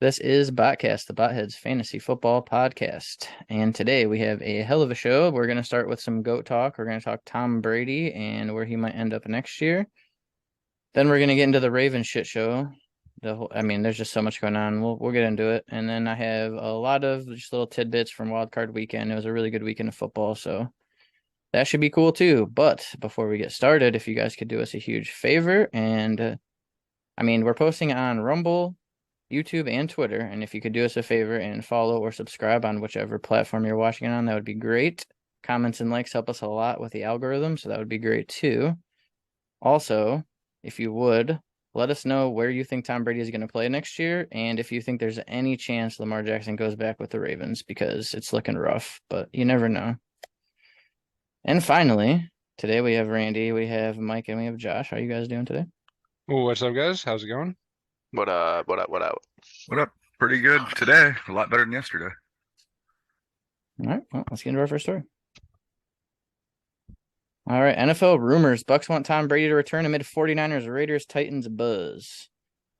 This is Botcast, the Botheads Fantasy Football Podcast. And today we have a hell of a show. We're going to start with some GOAT talk. We're going to talk Tom Brady and where he might end up next year. Then we're going to get into the Ravens shit show. There's just so much going on. We'll get into it. And then I have a lot of just little tidbits from Wild Card Weekend. It was a really good weekend of football, so that should be cool too. But before we get started, if you guys could do us a huge favor, and we're posting on Rumble, YouTube, and Twitter. And if you could do us a favor and follow or subscribe on whichever platform you're watching it on, that would be great. Comments and likes help us a lot with the algorithm, so that would be great too. Also, if you would, let us know where you think Tom Brady is going to play next year, and if you think there's any chance Lamar Jackson goes back with the Ravens, because it's looking rough, but you never know. And finally, today we have Randy, we have Mike, and we have Josh. How are you guys doing today? Oh, what's up, guys? How's it going? What up? What up? What up? What up? Pretty good today. A lot better than yesterday. All right, well, let's get into our first story. All right, NFL rumors. Bucks want Tom Brady to return amid 49ers, Raiders, Titans buzz.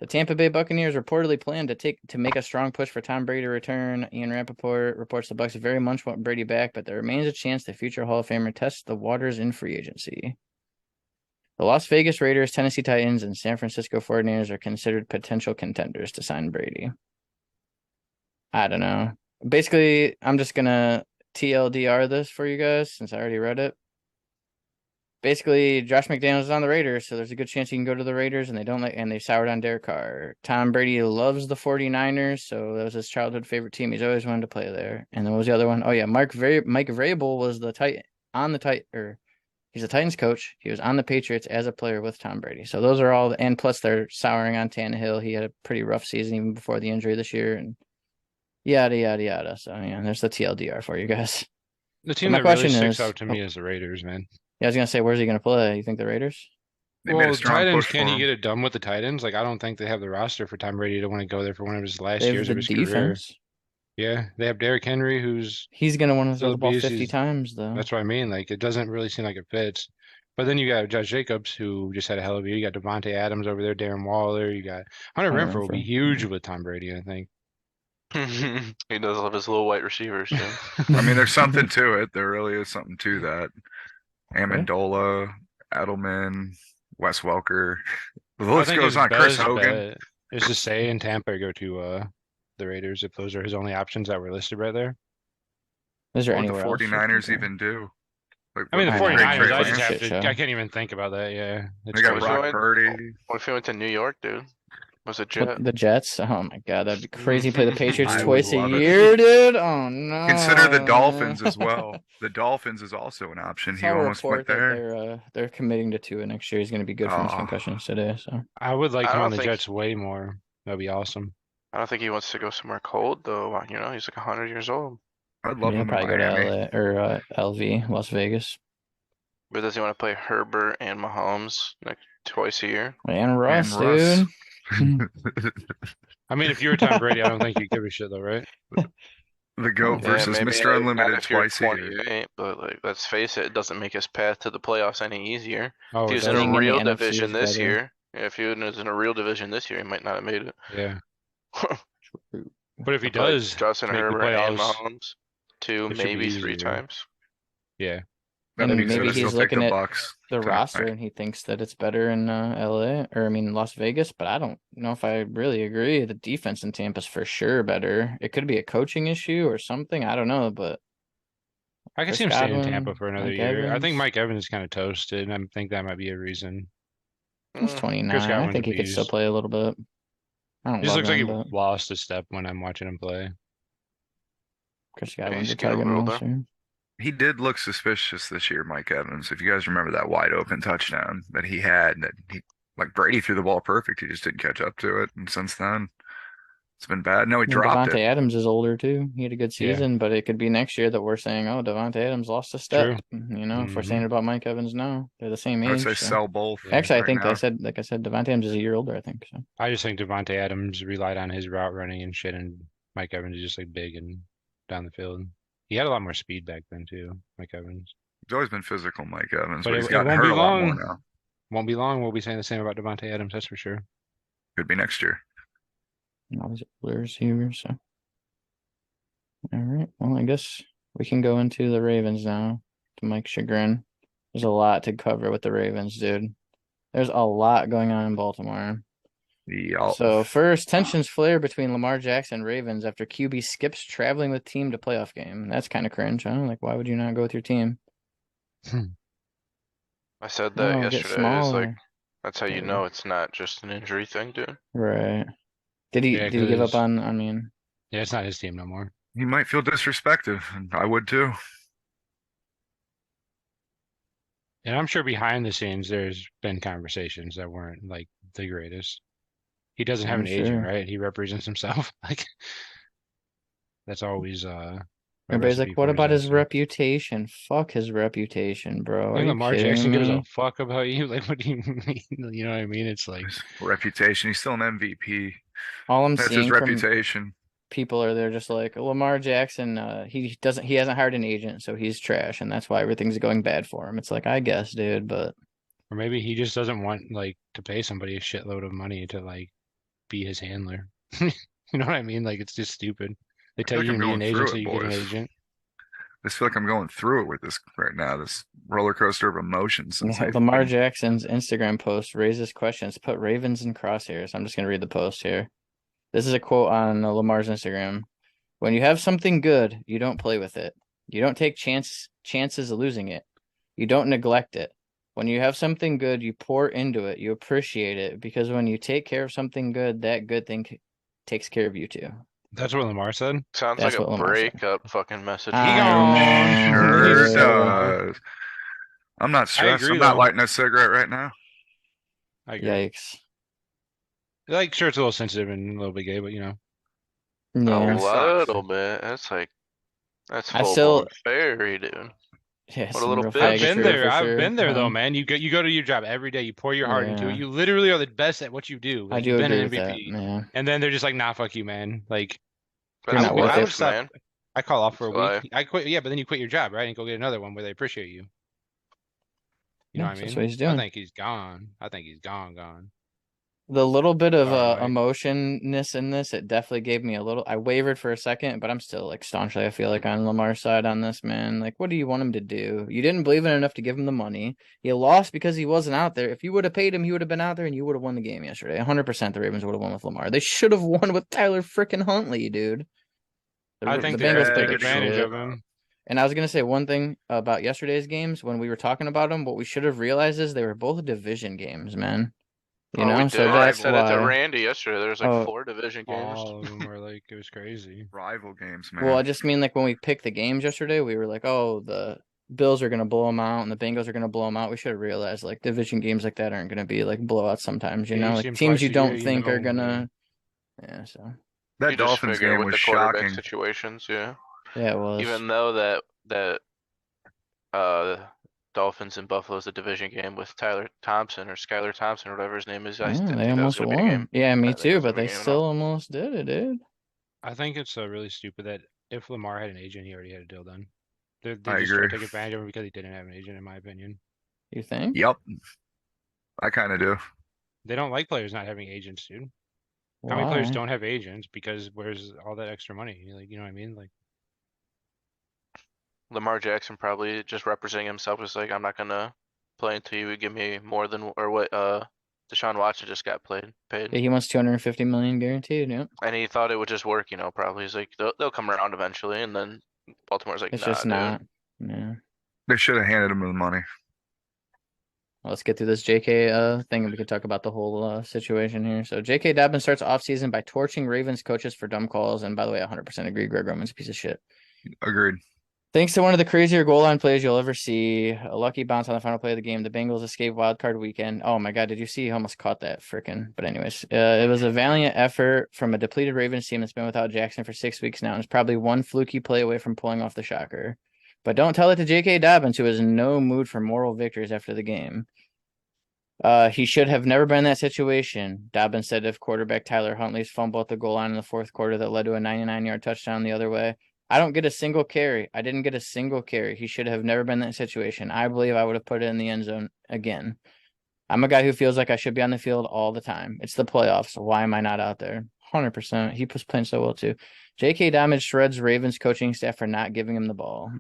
The Tampa Bay Buccaneers reportedly plan to make a strong push for Tom Brady to return. Ian Rappaport reports the Bucks very much want Brady back, but there remains a chance the future Hall of Famer tests the waters in free agency. The Las Vegas Raiders, Tennessee Titans, and San Francisco 49ers are considered potential contenders to sign Brady. I don't know. Basically, I'm just going to TLDR this for you guys since I already read it. Basically, Josh McDaniels is on the Raiders, so there's a good chance he can go to the Raiders, and they soured on Derek Carr. Tom Brady loves the 49ers, so that was his childhood favorite team. He's always wanted to play there. And then what was the other one? Oh, yeah, Mike Vrabel was he's a Titans coach. He was on the Patriots as a player with Tom Brady. So those are all, and plus they're souring on Tannehill. He had a pretty rough season even before the injury this year, and yada, yada, yada. So, yeah, there's the TLDR for you guys. The team my that really question sticks is- out to me is the Raiders, man. Yeah, I was going to say, where's he going to play? You think the Raiders? They made a Well, strong Titans, push can for he him. get it done with the Titans? Like, I don't think they have the roster for Tom Brady to want to go there for one of his last They have years the of his career. defense. Yeah, they have Derrick Henry, who's He's going to want to still throw a the ball beast. 50 times, though. That's what I mean. Like, it doesn't really seem like it fits. But then you got Josh Jacobs, who just had a hell of a year. You got Devontae Adams over there, Darren Waller. You got Hunter Renfrow will be huge with Tom Brady, I think. He does love his little white receivers, too. I mean, there's something to it. There really is something to that. Amendola, Edelman, Wes Welker. The I list think goes his on. Chris best Hogan. bet is to stay in Tampa or go to the Raiders if those are his only options that were listed right there. Is there What would anywhere the else? 49ers even do? Like, I mean, the I know, 49ers, I it's just a have shit to, show. I can't even think about that. Yeah. They got crazy. Brock Purdy. What if he went to New York, dude? Was it Jet? What, the Jets? Oh my god, that'd be crazy. Play the Patriots I twice would a love it. year, dude. Oh no. Consider the Dolphins as well. The Dolphins is also an option. He Saw a almost report went that there. they're committing to Tua next year. He's going to be good from his Oh. concussions today. So I would like I him don't on the think- Jets way more. That'd be awesome. I don't think he wants to go somewhere cold, though. You know, he's like 100 years old. I'd love yeah, him in probably go to Miami. LA or LV, Las Vegas, But does he want to play Herbert and Mahomes like twice a year? and Russ, And Russ. dude. I mean, if you were Tom Brady, I don't think you'd give a shit though, right? The GOAT versus maybe Mr. not Unlimited if you're twice a year. 28, but like, let's face it, it doesn't make his path to the playoffs any easier. Oh, If he it was in Being a in the real NFC division is this better. year, if he was in a real division this year, he might not have made it. yeah. But if he Like does Justin make the Herbert and playoffs, Mahomes, two, it should be maybe three easier. times. yeah. And That being said, maybe I still he's think looking the at Bucks the can- roster and he thinks that it's better in Las Vegas, but I don't know if I really agree. The defense in Tampa's for sure better. It could be a coaching issue or something. I don't know, but I can Chris see him staying in Godwin, Tampa for another Mike year. I think Evans. Mike Evans is kind of toasted, and I think that might be a reason. he's 29. I Godwin's think a he could still beast. play a little bit. I don't He just love looks like him, he but lost a step when I'm watching him play. Chris Yeah, Godwin's he's a getting a target little monster. He did look suspicious this year, Mike Evans. If you guys remember that wide open touchdown that he had, that he like Brady threw the ball perfect. He just didn't catch up to it, and since then it's been bad. No, he And dropped Devontae it. Adams is older too. He had a good Yeah. season, but it could be next year that we're saying, "Oh, Devontae Adams lost a step." True. You know, if we're saying Mhm. it about Mike Evans now, they're the same I would age. say so. sell both. Yeah. Actually, I right think now. like I said, Devontae Adams is a year older. I think so. I just think Devontae Adams relied on his route running and shit, and Mike Evans is just like big and down the field. He had a lot more speed back then too, Mike Evans. He's always been physical, Mike Evans, But but he's it gotten won't hurt be a lot more long. now. Won't be long. We'll be saying the same about Devontae Adams, that's for sure. Could be next year. And all these other receivers. So, all right. Well, I guess we can go into the Ravens now. To Mike's chagrin, there's a lot to cover with the Ravens, dude. There's a lot going on in Baltimore. Yup. So first, tensions flare between Lamar Jackson and Ravens after QB skips traveling with team to playoff game. That's kind of cringe, huh? Like, why would you not go with your team? I said that Oh, get yesterday. It's smaller. like, that's how you know it's not just an injury thing, dude. Right. Did he Yeah, give up 'cause- on? I mean, Yeah, it's not his team no more. He might feel disrespected, and I would too. And I'm sure behind the scenes, there's been conversations that weren't like the greatest. He doesn't have I'm an agent, sure. right? He represents himself. Like that's always a Everybody's recipe like, what for about his disaster. reputation? Fuck his reputation, bro. Are Think you Lamar kidding Jackson gives a me? fuck about you? Like, what do you mean? You know what I mean? It's like His reputation. He's still an MVP. All I'm That's his seeing from reputation. people are they're just like Lamar Jackson. He hasn't hired an agent, so he's trash, and that's why everything's going bad for him. It's like, I guess, dude, but or maybe he just doesn't want like to pay somebody a shitload of money to like be his handler. You know what I mean? Like it's just stupid. They I tell feel like you I'm you need going an agent, through so it, you get an boys. agent. I just feel like I'm going through it with this right now, this roller coaster of emotions since they've Lamar been Jackson's Instagram post raises questions. Put Ravens in crosshairs. I'm just gonna read the post here. This is a quote on Lamar's Instagram. When you have something good, you don't play with it. You don't take chances of losing it. You don't neglect it. When you have something good, you pour into it. You appreciate it because when you take care of something good, that good thing takes care of you too. That's what Lamar said. Sounds That's like a what Lamar said. breakup fucking message. He I gone. sure know, Gone. does. I'm not I stressed. agree I'm not though. lighting a cigarette right now. I agree. Yikes. Like, sure, it's a little sensitive and a little bit gay, but you know. Yeah. A sucks. little bit. That's I full still blown fairy, dude. Yeah, What a some little real I've bitch. been faggotry there. for I've sure. been there though, man. You go to your job every day. You pour your heart into it. Yeah. You literally are the best at what you do. I Like do you've been agree an with that, MVP, yeah. and then they're just like, "Nah, fuck you, man." Like You're That's not worth I it. would life, stop. man. I call off for a It's week. life. I quit. Yeah, but then you quit your job, right, and go get another one where they appreciate you. You know Yeah, what I that's mean? what he's I doing. think he's gone. I think he's gone. The little bit of Sorry, Mike. emotionness in this, it definitely gave me a little. I wavered for a second, but I'm still like staunchly, I feel like, on Lamar's side on this, man. Like, what do you want him to do? You didn't believe in enough to give him the money. He lost because he wasn't out there. If you would have paid him, he would have been out there and you would have won the game yesterday. 100% the Ravens would have won with Lamar. They should have won with Tyler freaking Huntley, dude. I The think they Bengals tried to played take like advantage shit. of him. And I was gonna say one thing about yesterday's games when we were talking about them. What we should have realized is they were both division games, man. You Oh, we know, so did. I that's said it to why. Randy yesterday. There was like Oh, 4 division games. All of them were like, it was crazy. Rival games, well, I man. just mean like when we picked the games yesterday, we were like, oh, the Bills are gonna blow them out and the Bengals are gonna blow them out. We should have realized like division games like that aren't gonna be like blowouts sometimes. You Yeah, know, you see like him teams twice you a year, don't you think are know. gonna. Yeah, so That You just Dolphins figure game with was the quarterback shocking. situations, yeah. yeah, it was. Even though that Dolphins and Buffalo's a division game with Tyler Thompson or Skylar Thompson or whatever his name is, I Yeah, didn't they think that was almost gonna be the game. won. Yeah, me I didn't think it too. was But gonna be they the game at still all. almost did it, dude. I think it's really stupid that if Lamar had an agent, he already had a deal done. They I just try to agree. take advantage of him because he didn't have an agent, in my opinion. You think? Yep. I kind of do. They don't like players not having agents, dude. How many players Why? don't have agents? Because where's all that extra money? Like, you know what I mean? Like, Lamar Jackson probably just representing himself was like, I'm not gonna play until you give me more than or what Deshaun Watson just got paid. Yeah, he wants 250 million guaranteed. Yep. And he thought it would just work, probably. He's like, they'll come around eventually, and then Baltimore's like, It's nah, just dude. not. Yeah. They should have handed him the money. Well, let's get through this JK thing and we can talk about the whole situation here. So J.K. Dobbins starts offseason by torching Ravens coaches for dumb calls. And by the way, I 100% agree. Greg Roman's a piece of shit. Agreed. Thanks to one of the crazier goal line plays you'll ever see. A lucky bounce on the final play of the game. The Bengals escape wild card weekend. Oh my God, did you see? He almost caught that freaking. But anyways, it was a valiant effort from a depleted Ravens team that's been without Jackson for 6 weeks now. And is probably one fluky play away from pulling off the shocker. But don't tell it to J.K. Dobbins, who is in no mood for moral victories after the game. He should have never been in that situation. Dobbins said if quarterback Tyler Huntley's fumble at the goal line in the fourth quarter that led to a 99-yard touchdown the other way. I don't get a single carry. I didn't get a single carry. He should have never been in that situation. I believe I would have put it in the end zone again. I'm a guy who feels like I should be on the field all the time. It's the playoffs. So why am I not out there? 100%. He was playing so well too. J.K. Dobbins shreds Ravens coaching staff for not giving him the ball.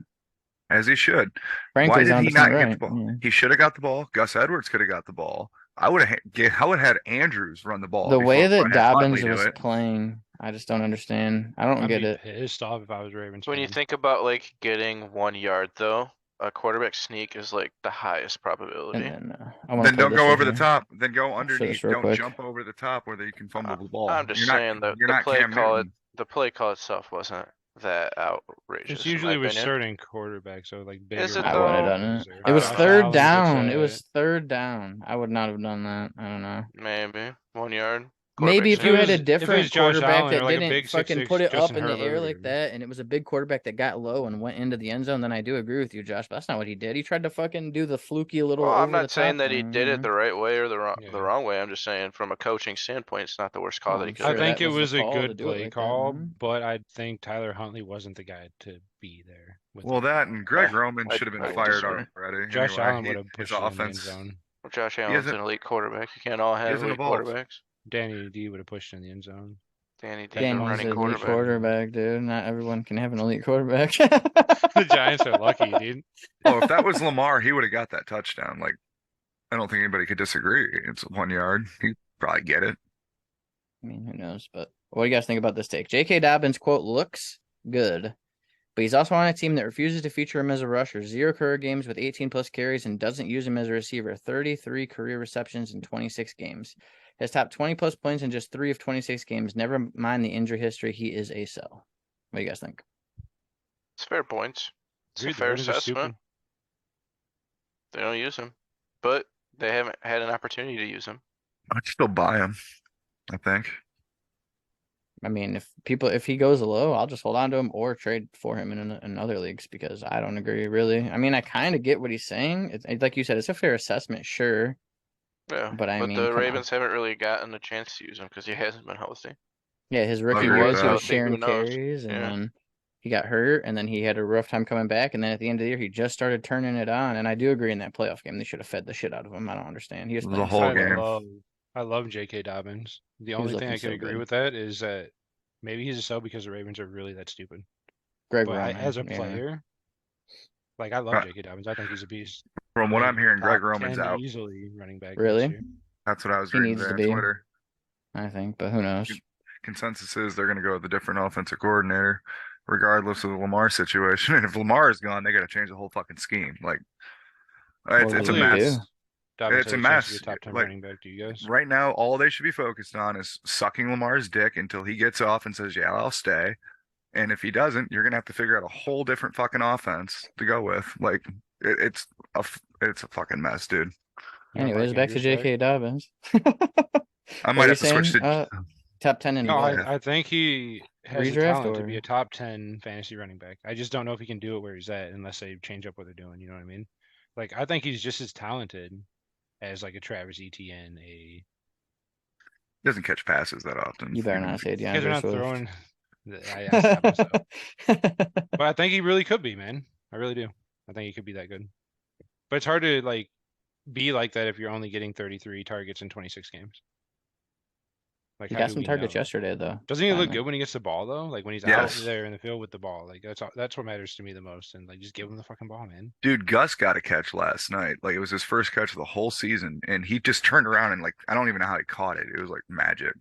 As he should. Frankly, Why did he not right. get the ball? Yeah. He should have got the ball. Gus Edwards could have got the ball. I would have had Andrews run the ball. The way that I had Dobbins Huntley do was it. playing, I just don't understand. I don't I'd get be it. pissed off if I was Ravens When you fan. think about like getting 1 yard though, a quarterback sneak is like the highest probability. And then Then don't go over the here. top. Then go show this underneath. real Don't quick. jump over the top where they can fumble the ball. I'm just You're not- saying that you're the not play Cam call Newton. the play call itself wasn't that outrageous. It's in my usually with opinion. certain quarterbacks, so like bigger. Is it I wouldn't have though? done it. I It was don't know. third Allen down. gets It was it. third down. I would not have done that. I don't know. Maybe 1 yard. Maybe if Quarterback you sneak. had a If it different was Josh quarterback Allen or that like a didn't big fucking 6'6" put it Justin up in the air Herbert like or- that, and it was a big quarterback that got low and went into the end zone, then I do agree with you, Josh. But that's not what he did. He tried to fucking do the fluky little. Well, I'm over the not saying top that he thing, did you it know? the right way or the Yeah. wrong way. I'm just saying from a coaching standpoint, it's not the worst call Oh, that he I'm could I sure have. think that it was the was a call to good do it play like that, call, man. but I think Tyler Huntley wasn't the guy to be there. With Well, it. that and Greg Roman I- should have I been would fired disagree. already. Josh Anyway, Allen would have his pushed it in the end offense. zone. Josh Allen's isn't- an elite quarterback. You can't all have isn't elite evolved. quarterbacks. Danny D would have pushed in the end zone. Danny D, Danny's a Danny's running an elite quarterback. quarterback, dude. Not everyone can have an elite quarterback. The Giants are lucky, dude. Oh, if that was Lamar, he would have got that touchdown. Like, I don't think anybody could disagree. It's 1 yard. He'd probably get it. I mean, who knows? But what do you guys think about this take? J.K. Dobbins, quote, looks good, but he's also on a team that refuses to feature him as a rusher. 0 career games with 18 plus carries and doesn't use him as a receiver. 33 career receptions in 26 games. Has topped 20 plus points in just 3 of 26 games. Never mind the injury history. He is a sell. What do you guys think? It's fair points. It's Dude, a the fair Ravens are assessment. stupid. They don't use him, but they haven't had an opportunity to use him. I'd still buy him, I think. I mean, if he goes low, I'll just hold on to him or trade for him in other leagues because I don't agree really. I mean, I kind of get what he's saying. It's like you said, it's a fair assessment, sure. Yeah, But I mean, the come on. Ravens haven't really gotten a chance to use him because he hasn't been healthy. Yeah, his rookie agree year, with he that. was Who sharing knows? carries, and Yeah. then he got hurt, and then he had a rough time coming back, and then at the end of the year, he just started turning it on. And I do agree in that playoff game, they should have fed the shit out of him. I don't understand. He was The playing whole so I game. well. love J.K. Dobbins. The was only thing looking I so could agree good. with that is that maybe he's a sell because the Ravens are really that stupid. Greg But Roman, as a yeah. player, like I love Uh, J.K. Dobbins. I think he's a beast. From what Like, I'm hearing, Greg top Roman's 10 out. easily running back. Really? Next year. That's what I was He reading needs today to on be. Twitter. I think, but who knows? Consensus is they're going to go with a different offensive coordinator, regardless of the Lamar situation. And if Lamar is gone, they got to change the whole fucking scheme. Like, it's a Hopefully mess. Dobbins It's has a chance to be mess. a top 10 Like, running back. Do you guys? Right now, all they should be focused on is sucking Lamar's dick until he gets off and says, "Yeah, I'll stay." And if he doesn't, you're gonna have to figure out a whole different fucking offense to go with. Like, it's a fucking mess, dude. You wanna Anyways, bring back to Andrews back? J.K. Dobbins. I What might were you have to switch saying? to. Top 10 in No, what? I think he has the Redraft talent to or- be a top 10 fantasy running back. I just don't know if he can do it where he's at unless they change up what they're doing. You know what I mean? Like, I think he's just as talented as like a Travis Etienne. He doesn't catch passes that often. You better not say You guys are DeAndre not Swift. throwing. I stopped myself. But I think he really could be, man. I really do. I think he could be that good. But it's hard to like be like that if you're only getting 33 targets in 26 games. Like, He how got do some we targets know? yesterday, though. Doesn't he look finally. good when he gets the ball though? Like when he's Yes. out there in the field with the ball. Like that's what matters to me the most. And like just give him the fucking ball, man. Dude, Gus got a catch last night. Like, it was his first catch of the whole season, and he just turned around and, like, I don't even know how he caught it. It was like magic.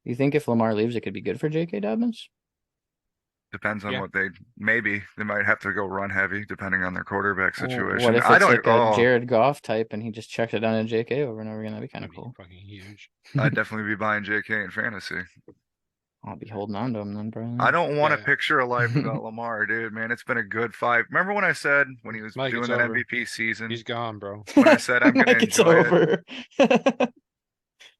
You think if Lamar leaves, it could be good for J.K. Dobbins? Depends on Yeah. what they might have to go run heavy depending on their quarterback situation. What if I it's don't. like a Jared Goff type and he just checks it down to J.K. over and over again? That'd be kind of That'd be cool. fucking huge. I'd definitely be buying JK in fantasy. I'll be holding on to him then, bro. I don't want Yeah. to picture a life without Lamar, dude. Man, it's been a good 5. Remember when I said when he was Mike, doing it's that over. MVP season? He's gone, bro. When I said I'm gonna Like it's enjoy it. over.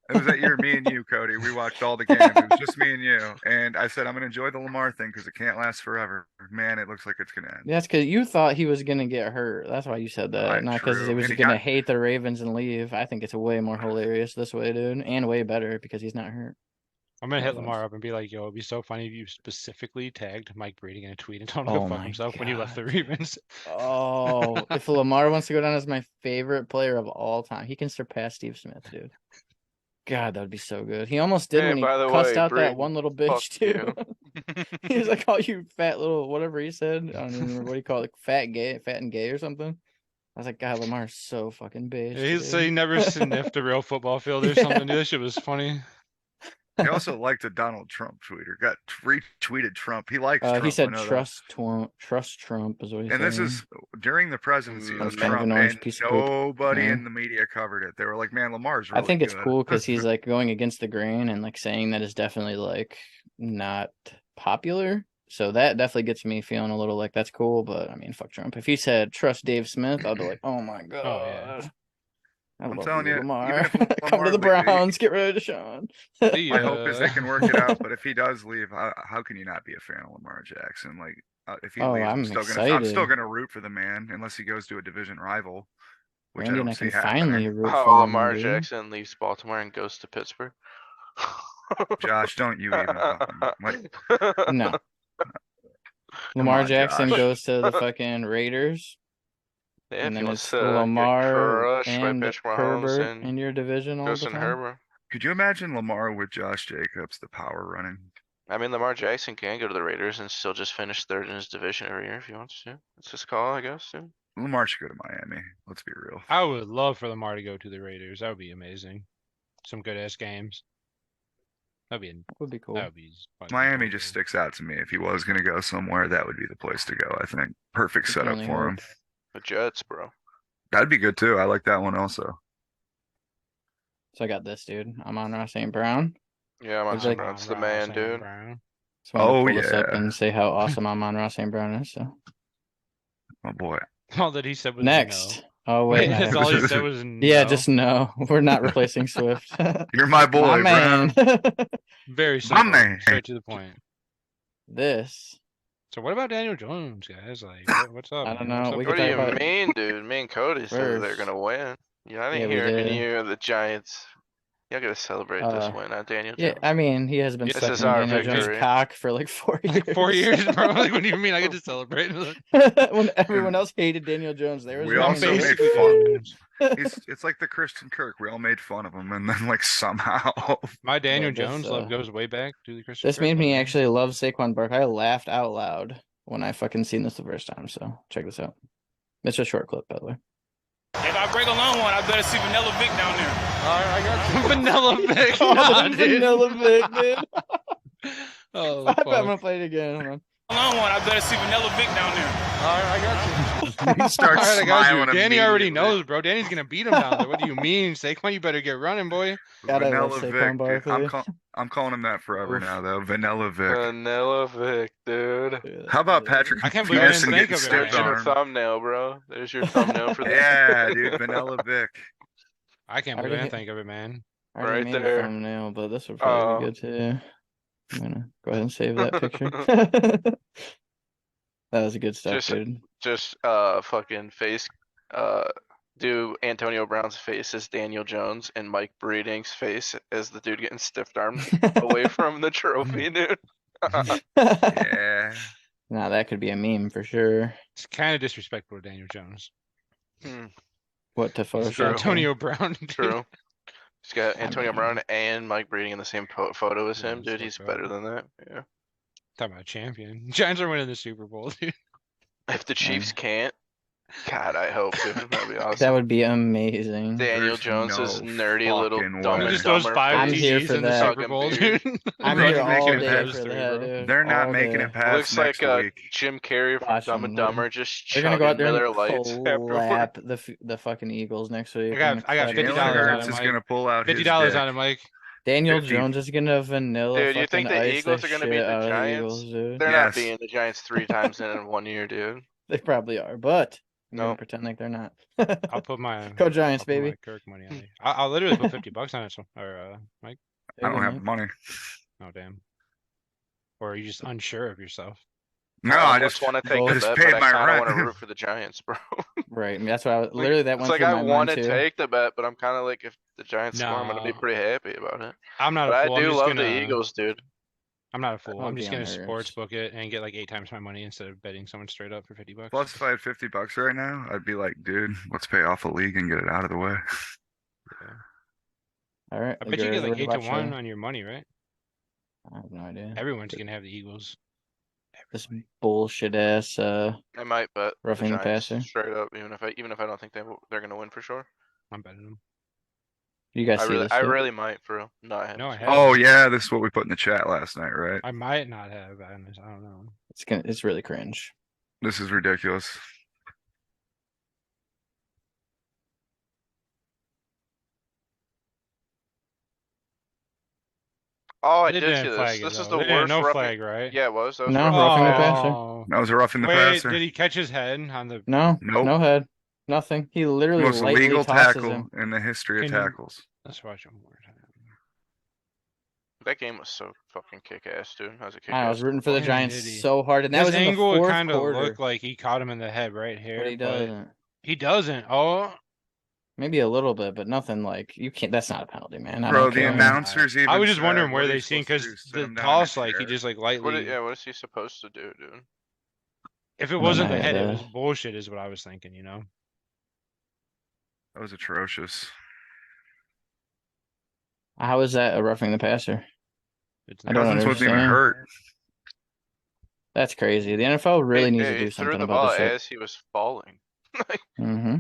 It was that year, me and you, Cody. We watched all the games. It was just me and you. And I said I'm gonna enjoy the Lamar thing because it can't last forever. Man, it looks like it's gonna end. That's because you thought he was gonna get hurt. That's why you said that, Right, not because true. he was And he gonna got- hate the Ravens and leave. I think it's way more hilarious this way, dude, and way better because he's not hurt. I'm gonna hit That was- Lamar up and be like, yo, it'd be so funny if you specifically tagged Mike Brady in a tweet and told him Oh to fuck my himself when he left the God. Ravens. Oh, if Lamar wants to go down as my favorite player of all time, he can surpass Steve Smith, dude. God, that would be so good. He almost did Hey, when he by the cussed way, out that Brayden, one little fuck bitch too. you. He was like, "Oh, you fat little whatever he said." I don't even remember what he called it, fat and gay or something. I was like, God, Lamar's so fucking bitch. He said he Dude. never sniffed a real football field or something. Dude, that shit was funny. He also liked a Donald Trump tweeter. Got retweeted Trump. He likes Trump. He said I know that. trust Trump is what he And said. this is during the presidency That was of kind of Trump, an orange and piece of poop. nobody Yeah. in the media covered it. They were like, "Man, Lamar's I really think it's good." cool because he's like going against the grain and like saying that is definitely like not popular. So that definitely gets me feeling a little like that's cool. But I mean, fuck Trump. If he said trust Dave Smith, I'd be like, oh my god. Oh yeah. I I'm love telling you, you, Lamar. even if Come to Lamar the Browns. Get rid of Deshaun. See my hope is ya. they can work it out. But if he does leave, how can you not be a fan of Lamar Jackson? Like, if he Oh, leaves, I'm I'm still excited. gonna root for the man unless he goes to a division rival, which Randy I and don't I see can finally happening. root Oh, for him, Lamar dude. Jackson leaves Baltimore and goes to Pittsburgh. Josh, don't you even like No. come Lamar on, Jackson Josh. goes to the fucking Raiders, Yeah, and if he then wants it's to get Lamar crushed by and Patrick Mahomes Herbert in and your division all the Justin time. Herbert. Could you imagine Lamar with Josh Jacobs, the power running? I mean, Lamar Jackson can go to the Raiders and still just finish third in his division every year if he wants to. It's his call, I guess. Yeah. Lamar should go to Miami. Let's be real. I would love for Lamar to go to the Raiders. That would be amazing. Some good ass games. That'd be Would be cool. that would be fucking Miami just adorable. sticks out to me. If he was going to go somewhere, that would be the place to go, I think. Perfect We can setup only for hope. him. The Jets, bro. That'd be good too. I like that one also. So I got this, dude. I'm on Ross St. Brown. Yeah, I'm on Would you St. like- Brown's the Brown, man, St. dude. Brown. Just wanted to Oh, pull this up yeah. and say how awesome I'm Ross St. Brown is. So Oh boy. All that he said was next. no. Oh wait, I That's have- all he said was no. yeah, just no. We're not replacing Swift. You're my boy, My man. Brown. Very My simple. man. Straight to the point. This. So what about Daniel Jones, guys? Like, what's up? I don't man? What's know. up We with could What do talk you about- mean, dude? Me and Cody said that they're First. gonna win. Yeah, I Yeah, didn't we hear any did. of you of the Giants. Y'all gotta celebrate this Uh, win, not Daniel Yeah, Jones. I mean, he has been This is sucking our Daniel Jones' victory. cock for like 4 years. 4 years, bro? Like, what do you mean? I get to celebrate? When everyone else hated Daniel Jones, there was We no also one made doing fun. it. It's like the Christian Kirk. We all made fun of him, and then like somehow. My Daniel But this, Jones love goes way back to the Christian. This Kirk made me love, man. actually love Saquon Barkley. I laughed out loud when I fucking seen this the first time. So check this out. It's a short clip, by the way. If I break a long one, I better see Vanilla Vick down there. All right, I got some Vanilla Vick. Oh, Nah, dude. Vanilla Vick, dude. Oh, I'm fuck. gonna play it again. Hold on. A long one, I better see Vanilla Vick down there. All right, I got you. He starts All right, I got smiling. you. Danny already immediately. knows, bro. Danny's gonna beat him down there. What do you mean, Saquon? You better get running, boy. God, I love Vanilla Saquon Vic. Dude. Barkley. I'm calling him that forever Oof. now, though. Vanilla Vic. Vanilla Vick, dude. Dude, How about Patrick I can't believe I didn't Peterson think getting of it, There's stiffed man. your arm? thumbnail, bro. There's your thumbnail for this. Yeah, dude. Vanilla Vic. I can't believe I Already didn't think of it, man. I already Right made there. a thumbnail, but this would probably Oh. be good too. I'm gonna go ahead and save that picture. That was good stuff, Just- dude. Just fucking face do Antonio Brown's face as Daniel Jones and Mike Breeding's face as the dude getting stiff armed away from the trophy, dude. Yeah. Now that could be a meme for sure. It's kind of disrespectful to Daniel Jones. Hmm, What to It's Photoshop? true. Antonio Brown. Dude. true. He's got Antonio mean- Brown and Mike Breeding in the same photo as Yeah, him, it's dude. He's fucked up. better than that. Yeah. Talking about champion. Giants are winning the Super Bowl, dude. If the Chiefs can't, God, I hope, dude. That'd be awesome. That would be amazing. Daniel There's Jones's no nerdy little fucking dumb way. and Just those dumber 5 I'm face. here TDs for in the that. Super Bowl, Fucking dude. I'm Bro, here he's all making it day past for those three, that, bro. dude. They're not all making day. it past Looks next like week. Jim Carrey from Watch Dumb him, and dude. Dumber just They're gonna go out chugging there Miller and Lights clap afterward. the fucking Eagles next week. I in got the $50 fucking on Jalen it, Hurts is Mike. gonna pull out his $50 dick. on it, Mike. Daniel 50. Jones is gonna vanilla Dude, you fucking think the ice Eagles the are gonna shit beat the out of the Giants? Eagles, dude. They're not Yes. beating the Giants 3 times in 1 year, dude. They probably are, but I'm gonna No. pretend like they're not. I'll put my Go Giants, I'll put my baby. Kirk money on it. I'll literally put $50 on it. So, or Mike. I don't have Mike. money. Oh damn. Or are you just unsure of yourself? No, I I almost just want to take I the just bet, paid but I my kind of want to rent. root for the Giants, bro. Right. I mean, that's what I was literally that It's went like through I my want mind to too. take the bet, but I'm kind of like, if the Giants score, I'm gonna be No. pretty happy about it. I'm not But a I fool. I'm do just love gonna, the Eagles, dude. I'm not a fool. That would I'm be just on gonna nerves. sports book it and get like 8 times my money instead of betting someone straight up for $50. Plus, if I had $50 right now, I'd be like, dude, let's pay off a league and get it out of the way. Yeah. All right. I bet you get guys like ready to 8 to watch, 1 on your money, right? I have no idea. Everyone's gonna have the Eagles. This bullshit ass I might bet the roughing the Giants passer. straight up, even if I don't think they're gonna win for sure. I'm betting them. You guys see this? I yet? really might for real. No, I haven't. No, I seen it. haven't. Oh yeah, this is what we put in the chat last night, right? I might not have. I don't know. It's really cringe. This is ridiculous. Oh, I They did see didn't this. flag it, This is though. the They didn't- worst no roughing. flag, right? Yeah, it was. That was No, roughing. roughing the passer. Oh. That was a roughing the Wait, passer. did he catch his head on the? No, Nope. no head, nothing. He literally Most lightly legal tosses tackle him. in the history of Can you- tackles. Let's watch it one more time. That game was so fucking kick ass, dude. That was a kick I ass. was rooting for the Why Giants did he? so hard, and that This was in the angle, it fourth kind of quarter. looked like he caught him in the head right here, But he doesn't. He doesn't. Oh, Maybe a little bit, but nothing like you can't. That's not a penalty, man. I Bro, don't the care. announcers even. I was just said, wondering where "What are they you seen supposed to because do? Sit the him down toss, in a like he chair?" just like lightly. What is he supposed to do, dude? If it don't wasn't know, the head, it the- was bullshit, is what I was thinking. You know. That was atrocious. How is that a roughing the passer? It's I don't Cousins wasn't even understand. hurt. That's crazy. The NFL really needs to He do threw something the about ball this shit. as he was falling. Mm-hmm.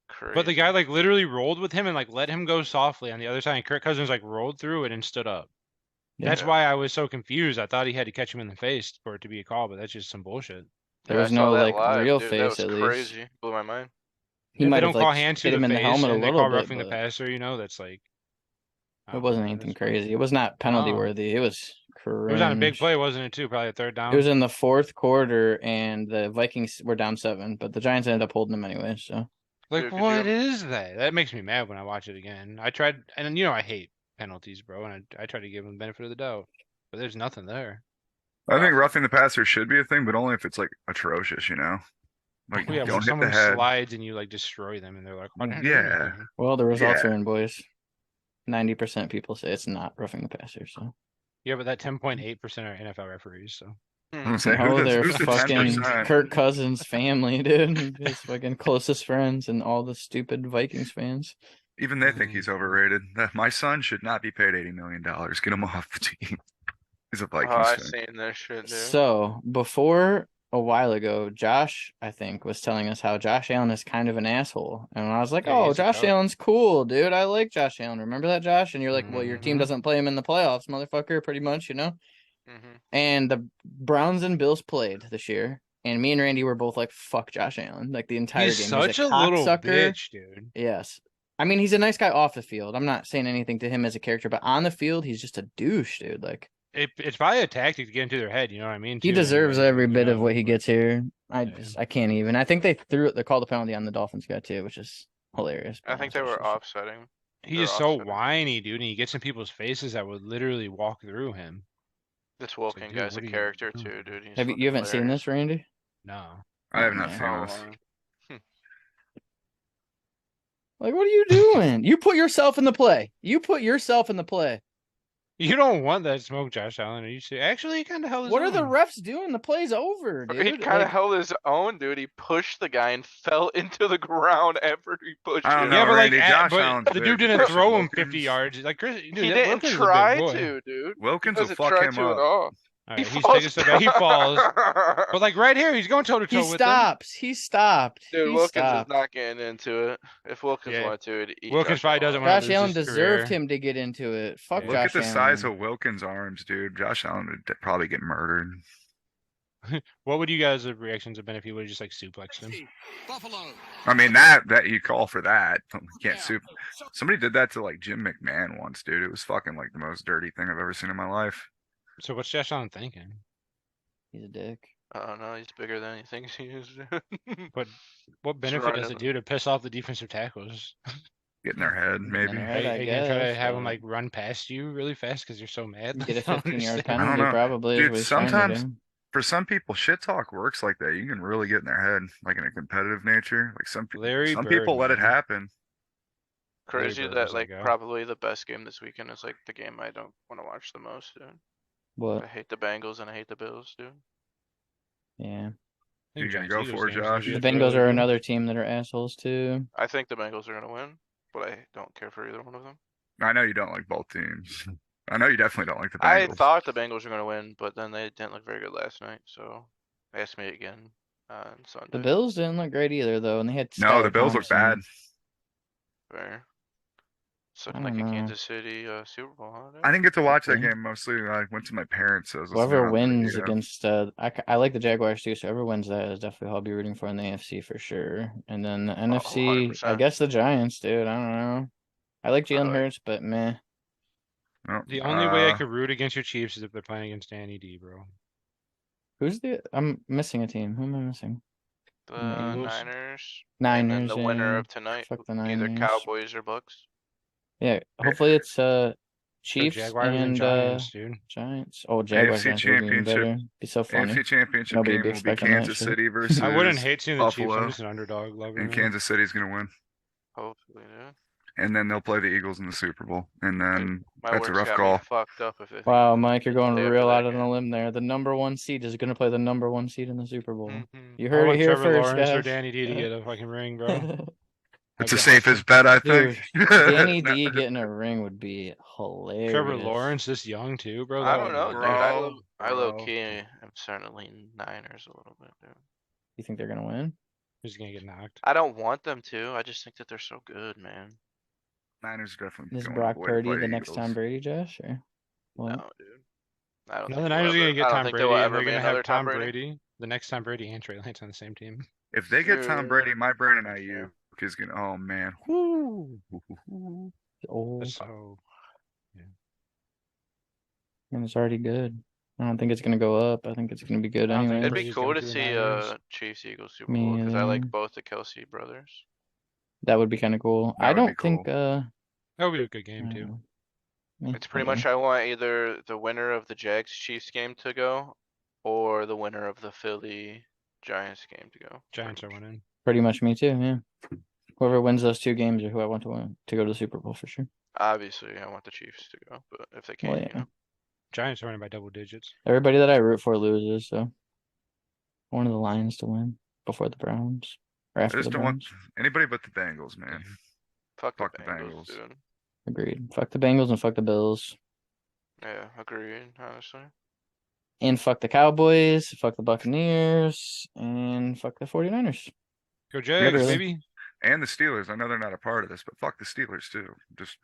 Crazy. But the guy like literally rolled with him and like let him go softly on the other side. And Kirk Cousins like rolled through it and stood up. That's Yeah. why I was so confused. I thought he had to catch him in the face for it to be a call, but that's just some bullshit. There Yeah, was I saw no that like live, real dude. face That was at least. crazy. Blew my mind. He If might they have don't call like hands hit to him the in the face helmet a and they little call bit, roughing the but passer, you know, that's like. I it don't wasn't know, anything that's crazy. It was not penalty No. worthy. It was It cringe. was on a big play, wasn't it? Too probably a third down. It was in the fourth quarter, and the Vikings were down 7, but the Giants ended up holding them anyway. So Like, Dude, could what you- is that? That makes me mad when I watch it again. I tried, and you know, I hate penalties, bro, and I try to give them the benefit of the doubt, but there's nothing there. I think roughing the passer should be a thing, but only if it's like atrocious, you know? Like, Yeah, when don't hit the someone head. slides and you like destroy them, and they're like, "I didn't do Yeah. anything." well, the results Yeah. are in, boys. 90% people say it's not roughing the passer. So Yeah, but that 10.8% are NFL referees, so I'm Hmm. gonna say, oh, they're who's the fucking 10%? Kirk Cousins family, dude. His fucking closest friends and all the stupid Vikings fans. Even they think he's overrated. My son should not be paid $80 million. Get him off the team. He's a Vikings Oh, I fan. seen that shit, dude. So before a while ago, Josh, I think, was telling us how Josh Allen is kind of an asshole. And I was like, Yeah, oh, he's a Josh goat. Allen's cool, dude. I like Josh Allen. Remember that, Josh? And you're like, well, your team Mhm. doesn't play him in the playoffs, motherfucker, pretty much, you know? hmm And the Browns and Bills played this year. And me and Randy were both like, fuck Josh Allen. Like the entire he's game. such He's a little cocksucker. bitch, dude. Yes. I mean, he's a nice guy off the field. I'm not saying anything to him as a character, but on the field, he's just a douche, dude. Like, It's probably a tactic to get into their head. You know what I mean? he too, deserves anyway, every you bit of know, what he but- gets here. Yeah. I can't even. I think they called the penalty on the Dolphins guy too, which is hilarious. I think they were offsetting. He's They're just so offsetting. whiny, dude, and he gets in people's faces that would literally walk through him. This Wilkin dude, guy's a what are you character doing? too, dude. He's Have you haven't seen hilarious. this, Randy? No. I have Oh, not man. seen Oh, this. Like, what are you doing? You put yourself in the play. You put yourself in the play. You don't want that smoke, Josh Allen. Are you serious? Actually, he kind of held his What are the own. refs doing? The play's over, dude. He kind of Like, held his own, dude. He pushed the guy and fell into the ground after he pushed I don't him. know, Yeah, but like, Randy, Josh Allen's the big. dude didn't Christian throw him Wilkins- 50 yards. Like, Chris, dude, He that didn't Wilkins is a big try boy. to, dude. Wilkins he will doesn't fuck try him to up. at all. All He right, he's falls taking stuff back. He falls. But like right here, he's going toe to toe he with him. stops. He stopped. Dude, He Wilkins stopped. is not getting into it. If Wilkins Yeah. wanted to, he'd eat Wilkins Josh probably doesn't Allen. wanna Josh lose Allen his deserved career. him to get into it. Fuck Yeah. Look Josh at the size Allen. of Wilkins' arms, dude. Josh Allen would probably get murdered. What would you guys' reactions have been if he would have just like suplexed him? I mean, that you call for that. You can't soup. Somebody did that to like Jim McMahon once, dude. It was fucking like the most dirty thing I've ever seen in my life. So what's Josh Allen thinking? He's a dick. I don't know. He's bigger than he thinks he is. But what benefit right does in it do to piss off the defensive tackles? Get in their head, maybe. their Are head. you I gonna try to guess, have him but- like run past you really fast because you're so mad? Get a I don't 15-yard understand. penalty, know. probably. Dude, is what he's trying to sometimes- do. For some people, shit talk works like that. You can really get in their head, like in a competitive nature. Like some Larry people Bird, let it man. happen. Crazy Bird that was that like guy. probably the best game this weekend is like the game I don't want to watch the most, dude. I What? hate the Bengals and I hate the Bills, dude. Yeah. I think You gonna Giants go Eagles for it, game's gonna Josh? be The a thrill, Bengals are dude. another team that are assholes too. I think the Bengals are gonna win, but I don't care for either one of them. I know you don't like both teams. I know you definitely don't like the I Bengals. thought the Bengals were gonna win, but then they didn't look very good last night, so ask me again on Sunday. The Bills didn't look great either, though, and they had No, the Skylar Bills look Thompson. bad. Fair. It's I looking don't like a know. Kansas City Super Bowl, huh? dude? I didn't get to watch that Okay. game mostly. I went to my parents, so I was listening Whoever on the wins radio. against, I like the Jaguars too, so whoever wins that is definitely who I'll be rooting for in the AFC for sure. And then the NFC, I 100%. guess the Giants, dude. I don't know. I like Jalen like- Hurts, but meh. Well, The only way I could root against your Chiefs is if they're playing against Danny D, bro. I'm missing a team. Who am I missing? The Eagles. Niners. And Niners. then the winner and of tonight, fuck the either Niners. Cowboys or Bucks. Yeah, hopefully it's So Chiefs Jaguars and and Giants, dude. Giants. Oh, Jaguars AFC Giants would be even Championship. better. Be so funny. AFC Championship Nobody game be will be expecting that Kansas shit. City versus I wouldn't hate seeing the Chiefs. Buffalo. I'm just an underdog lover. And man. Kansas City's going to win. Hopefully, dude. And then they'll play the Eagles in the Super Bowl. And then My that's a work's rough got call. me fucked up if it. Wow, Mike, you're going Stay up real for that out on game. a limb there. The number one seed is going to play the number one seed in the Super Bowl. Mhm. You I heard it want here Trevor first, Lawrence or guys. Danny D to get a fucking ring, bro. It's the I've got- safest bet, I think. Danny D getting a ring would be hilarious. Trevor Lawrence this young too, bro. I That don't would know, be dude. Bro, I low bro. key am starting to lean Niners a little bit, dude. You think they're going to win? He's gonna get knocked. I don't want them to. I just think that they're so good, man. Niners are definitely Is going Brock away to Purdy play the next Eagles. Tom Brady, Josh? Or what? No, dude. I don't No, think the there will Niners are gonna ever- get I don't Tom think Brady, there will and ever they're be gonna another have Tom Brady. The next Tom Brady and Trey Lance on the same team. If they get Tom Brady, my Brandon Yeah. Ayuk is going to, oh man. Woo. Old. So And it's already good. I don't think it's going to go up. I think it's going to be good I don't think anyway. It'd be Brady's cool going to through the see Niners. Chiefs Eagles Super Me Bowl because I either. like both the Kelsey brothers. That would be kind of cool. That I would be don't think. that would be a good game too. It's pretty much I want either the winner of the Jags Chiefs game to go or the winner of the Philly Giants game to go. Giants are winning. Pretty much me too. Yeah. Whoever wins those two games are who I want to win to go to the Super Bowl for sure. Obviously, I want the Chiefs to go, but if they can't, Well, you yeah. know. Giants are winning by double digits. Everybody that I root for loses, so I wanted the Lions to win before the Browns or I after just the don't want Browns. anybody but the Bengals, man. Fuck Fuck the the Bengals, Bengals. dude. Agreed. Fuck the Bengals and fuck the Bills. Yeah, agreed, honestly. And fuck the Cowboys, fuck the Buccaneers, and fuck the 49ers. Go Jags, Literally. baby. And the Steelers. I know they're not a part of this, but fuck the Steelers too. Just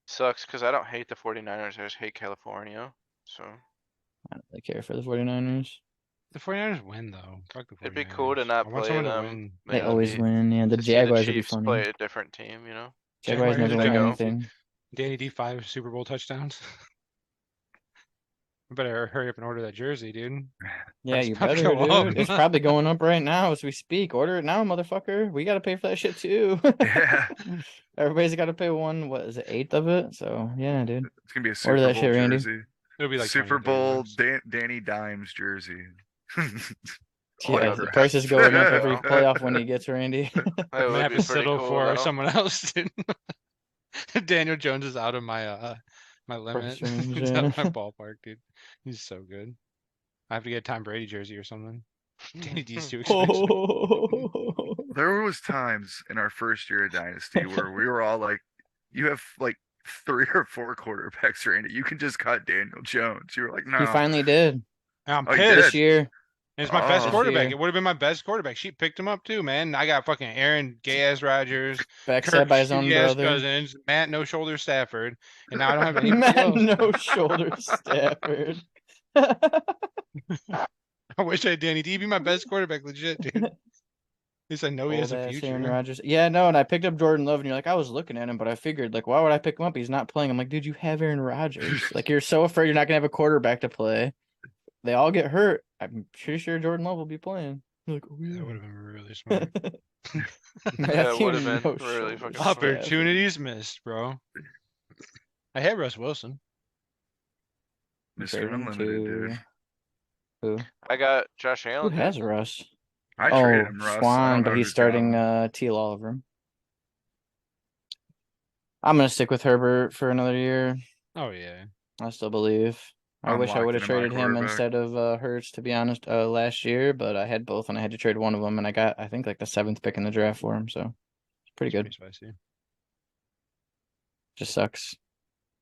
Sucks because I don't hate the 49ers, I just hate California. So I don't really care for the 49ers. The 49ers win though. Fuck the 49ers. it'd be cool to not I want play someone them. to win. They you know, always be- win. Yeah, the to see Jaguars would be Chiefs funny. play a different team, you know. Jaguars Jaguars never are win go. anything. Danny D 5 Super Bowl touchdowns. I better hurry up and order that jersey, dude. Yeah, It's you about to better, go dude. up. It's probably going up right now as we speak. Order it now, motherfucker. We got to pay for that shit too. yeah, Everybody's got to pay one. What is it, eighth of it? So yeah, dude. it's gonna be a Super Order that Bowl shit, Randy. jersey. It'll be like Super 20 or 30 Bowl bucks. Danny Dimes jersey. Yeah, yeah, the right. price is going up every Wow. playoff when he gets Randy. That I'm gonna would have be to pretty settle cool, for though. someone else, dude. Daniel Jones is out of my my limit. range, He's out of yeah. my ballpark, dude. He's so good. I have to get a Tom Brady jersey or something. Danny D's too expensive. There was times in our first year of Dynasty where we were all like, "You have like 3 or 4 quarterbacks, Randy. You can just cut Daniel Jones." You were like, "No." He finally did And I'm Oh, you pissed. this year. And it's my best Oh. quarterback. This year. It would have been my best quarterback. She picked him up too, man. I got fucking Aaron gay ass Rodgers, Backside by his own shitty-ass brother. Cousins, Matt no shoulder Stafford, and now I don't have anybody Matt else. no shoulder Stafford. I wish I had Danny D be my best quarterback, legit, dude. At least I know he has a Old-ass Aaron future. Rodgers. Yeah, no, and I picked up Jordan Love, and you're like, I was looking at him, but I figured, like, why would I pick him up? He's not playing. I'm like, dude, you have Aaron Rodgers. Like, you're so afraid you're not gonna have a quarterback to play. They all get hurt. I'm pretty sure Jordan Love will be playing. You're like, oh, That yeah. would have been really smart. Yeah, it would have Matthew been no really shoulder fucking Stafford. smart. Opportunities missed, bro. I had Russ Wilson. Mr. Trade him Unlimited, dude. to- Who? I got Josh Who Allen. dude. has Russ? I Oh, traded him, Russ. I don't Swan, know but he's who's got starting him. Teal all over him. I'm gonna stick with Herbert for another year. Oh yeah. I still believe. I I'm wish I locked would have into my traded him quarterback. instead of Hurts, to be honest, last year, but I had both and I had to trade one of them, and I got, I think, like the 7th pick in the draft for him, so it's pretty good. Pretty spicy. Just sucks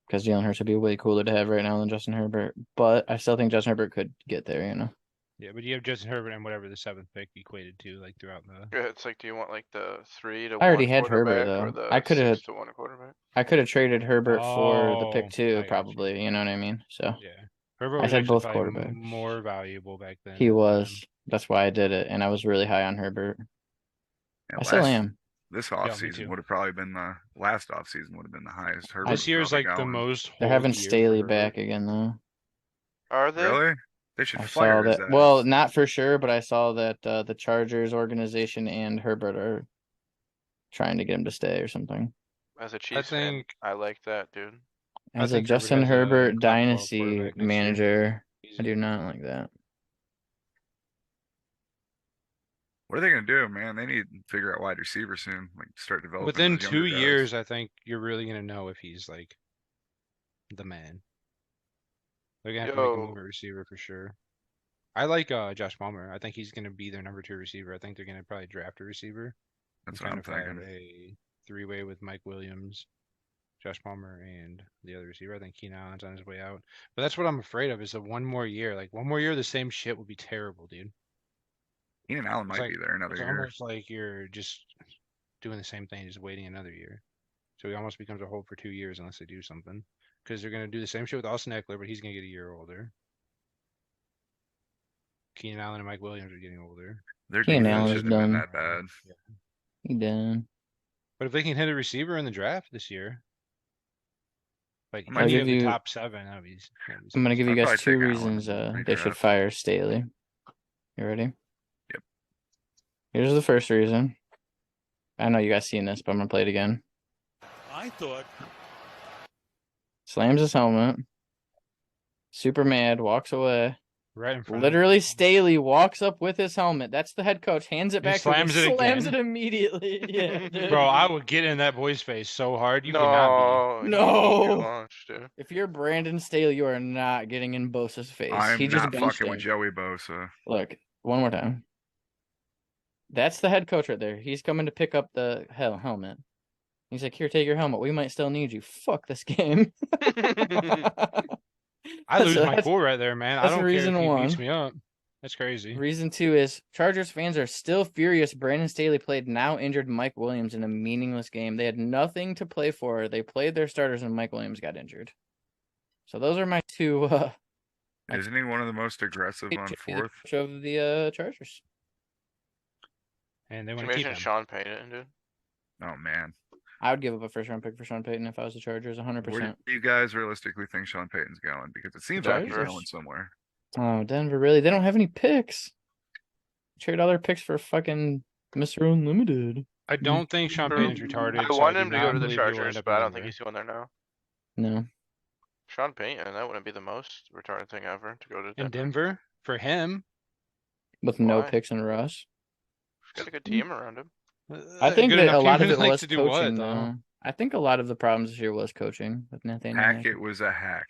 because Jalen Hurts would be way cooler to have right now than Justin Herbert. But I still think Justin Herbert could get there, you know. Yeah, but you have Justin Herbert and whatever the 7th pick equated to, like throughout the. Yeah, it's like, do you want like the 3 to I already 1 had Herbert quarterback or though. the 6 to 1 quarterback? I could have traded Herbert for the pick Oh, too, I got you. probably. You know what I mean? So Yeah, Herbert I was said actually both probably quarterbacks. more valuable back then. He than was. That's why I did it, and I was really high on Herbert. Yeah, I still am. This me offseason too. would have probably been the last offseason would have been the highest. Herbert This was year's probably like the going. most. They're hold having year for Staley Herbert. back again though. Are they? Really? They should I fire saw his that. ass. Well, not for sure, but I saw that the Chargers organization and Herbert are trying to get him to stay or something. As a Chiefs fan, think- I like that, dude. As a think Herbert Justin has a Herbert top 12 dynasty quarterback next year. manager, I Easy. do not like that. What are they gonna do, man? They need to figure out wide receiver soon. Like start developing Within those younger 2 guys. years, I think you're really gonna know if he's like the man. They're gonna have to make a move at receiver for sure. I like Josh Palmer. I think he's gonna be their number 2 receiver. I think they're gonna probably draft a receiver. That's and what I'm kind of have thinking. a 3-way with Mike Williams, Josh Palmer, and the other receiver. I think Keenan Allen's on his way out. But that's what I'm afraid of is that one more year. Like 1 more year of the same shit would be terrible, dude. Keenan Allen It's might be there another It's year. almost like you're just doing the same thing, just waiting another year. So he almost becomes a hold for 2 years unless they do something. Because they're going to do the same shit with Austin Eckler, but he's going to get a year older. Keenan Allen and Mike Williams are getting older. Their Keenan defense Allen's shouldn't have been done. that bad. He done. But if they can hit a receiver in the draft this year, like I'll any give of the you- top 7, that'd be I'm gonna give you I'd guys probably 2 take Allen reasons in they should redraft. fire Staley. You ready? Yep. Here's the first reason. I know you guys seen this, but I'm gonna play it again. I thought Slams his helmet. Super mad, walks away. right in front. Literally, Staley walks up with his helmet. That's the head coach. Hands it He back to him. slams it Slams again? it immediately. Yeah, dude. Bro, I would get in that boy's face so hard. You cannot No, No. he won't get launched, dude. If you're Brandon Staley, you are not getting in Bosa's face. I'm He just not benched fucking him. with Joey Bosa. Look, one more time. That's the head coach right there. He's coming to pick up the helmet. He's like, here, take your helmet. We might still need you. Fuck this game. I lose my That's- cool right there, man. I that's don't care if reason he one. beats me up. That's crazy. Reason 2 is Chargers fans are still furious. Brandon Staley played now injured Mike Williams in a meaningless game. They had nothing to play for. They played their starters and Mike Williams got injured. So those are my 2 Isn't he one of the most aggressive on fourth? coach of the Chargers. And they Can want you to keep imagine him. Sean Payton, dude? Oh man. I would give up a first round pick for Sean Payton if I was the Chargers, 100%. Where do you guys realistically think Sean Payton's going? Because it seems like he's Denver. going somewhere. Oh, Denver, really? They don't have any picks. Trade all their picks for fucking Mr. Unlimited. I don't think Sean True. Payton's retarded. I so want do him to not go to the believe he'll end Chargers, up but I in don't think Denver. he's going there now. No. Sean Payton, that wouldn't be the most retarded thing ever to go to In Denver. Denver for him. With no Why? picks in Russ. He's got a good team around him. I think good that enough a lot team of it like was to do what, coaching, though? though. I think a lot of the problems this year was coaching with Nathaniel Hackett Hackett. was a hack.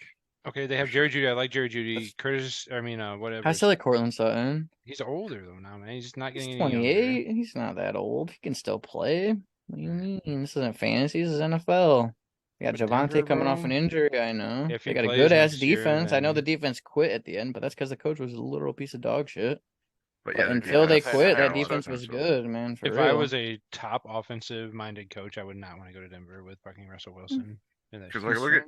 Okay, they have Jerry Judy. I like Jerry Judy. Curtis, whatever. I still like Cortland Sutton. He's older though now, man. He's just not He's getting any younger. 28. He's not that old. He can still play. What do you mean? This isn't fantasy. This is NFL. We got But Javante Denver, coming off bro, an injury. I know. if They he got a plays good ass next year, defense. I know the then- defense quit at the end, but that's because the coach was a literal piece of dog shit. But But yeah, their until they defense quit, had that a lot of defense was potential. good, man. For If real. I was a top offensive minded coach, I would not want to go to Denver with fucking Russell Wilson. in that Because shit. like look at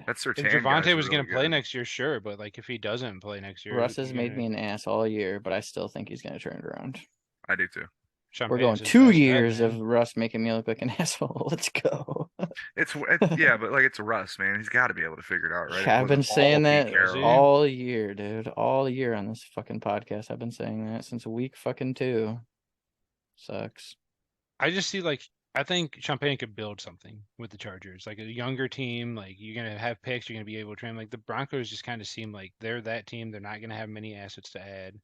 that Surtain if guy's Javante was really gonna play good. next year, sure, but like if he doesn't play next year, Russ has you're made gonna- me an ass all year, but I still think he's gonna turn it around. I do too. Sean We're going Payton's his 2 best bet, years man. of Russ making me look like an asshole. Let's go. Yeah, but like it's Russ, man. He's got to be able to figure it out, right? It I've been wasn't all saying Pete that Carroll. all year, dude. All year on this fucking podcast. I've been saying that since week fucking 2. Sucks. I just see like I think Champagne could build something with the Chargers, like a younger team. Like you're gonna have picks, you're gonna be able to train. Like the Broncos just kind of seem like they're that team. They're not gonna have many assets to add.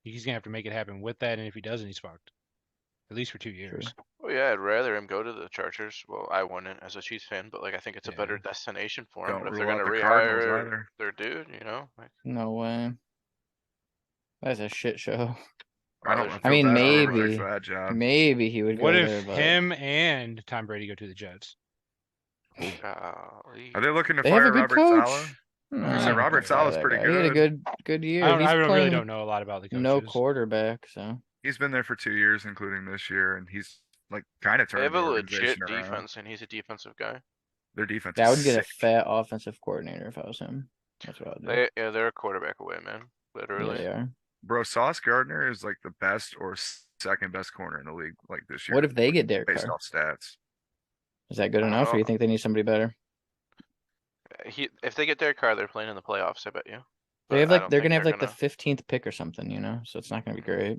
He's gonna have to make it happen with that, and if he doesn't, he's fucked. At least for 2 years. Well, yeah, I'd rather him go to the Chargers. Well, I wouldn't as a Chiefs fan, but like I think it's a Yeah. better destination for him. Don't But if they're rule out gonna the Cardinals rehire either. their dude, you know, like, No way. That's a shit show. I don't. I feel mean, bad for whoever maybe. takes that job. Maybe he would What go if there, but him and Tom Brady go to the Jets? Golly. Are they looking to They have fire a good Robert coach. Saleh? No, I I say don't Robert think fire Saleh's that pretty guy. He had a good. good year. He's I really playing don't know a lot about the coaches. no quarterback, so He's been there for 2 years, including this year, and he's like kind of They turned have the a organization legit around. defense, and he's a defensive guy. Their defense yeah, I is would get a sick. fat offensive coordinator if I was him. That's what I'd do. They're a quarterback away, man. Yeah, Literally. they are. Bro, Sauce Gardner is like the best or second best corner in the league like this year. What if they like, get Derek based Carr? off stats? Is that good I don't enough, or know. you think they need somebody better? If they get Derek Carr, they're playing in the playoffs. I bet you. They But have I like don't they're think gonna have like the gonna- 15th pick or something, so it's not gonna be great.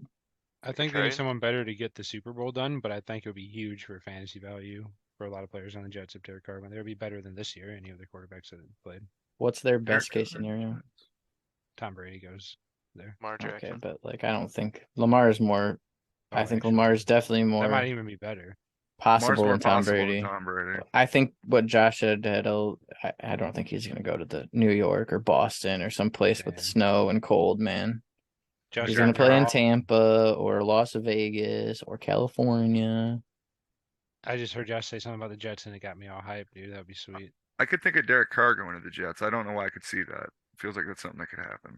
I think they need trade. someone better to get the Super Bowl done, but I think it would be huge for fantasy value for a lot of players on the Jets if Derek Carr went. They would be better than this year, any of the quarterbacks that have played. What's their best Derek case Carr. scenario? Tom Brady goes there. Lamar Okay, Jackson. but like I don't think Lamar is more. Oh, I think actually, Lamar is definitely That might more even be better. Lamar's possible more than Tom possible Brady. than Tom Brady. I think what Josh said I don't think he's gonna go to the New York or Boston or some place with Damn. snow and cold, man. Josh He's Allen, gonna play in they're all- Tampa or Las Vegas or California. I just heard Josh say something about the Jets and it got me all hyped, dude. That'd be sweet. I could think of Derek Carr going to the Jets. I don't know why I could see that. Feels like that's something that could happen.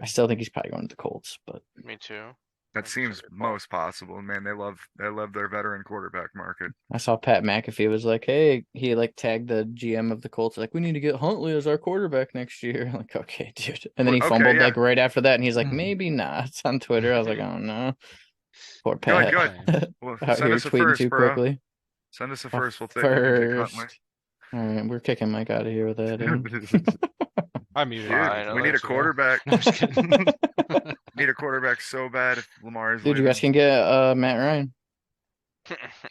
I still think he's probably going to the Colts, but Me too. That That's seems a good call. most possible. Man, they love their veteran quarterback market. I saw Pat McAfee was like, "Hey," he like tagged the GM of the Colts, like, "We need to get Huntley as our quarterback next year." I'm like, okay, dude. And then he Okay, fumbled yeah. like right after that, and he's like, Mhm. "Maybe not." On Twitter, I was like, "Oh no, poor Go ahead, Pat." go ahead. Well, Out send here us a tweeting first, too bro. quickly. Send us a A first. We'll take Huntley. first. All right, we're kicking Mike out of here with that. dude. I mean, Fine, we need a let's go. quarterback. No, I'm just kidding. Need a quarterback so bad if Lamar is Dude, you leaving. guys can get Matt Ryan.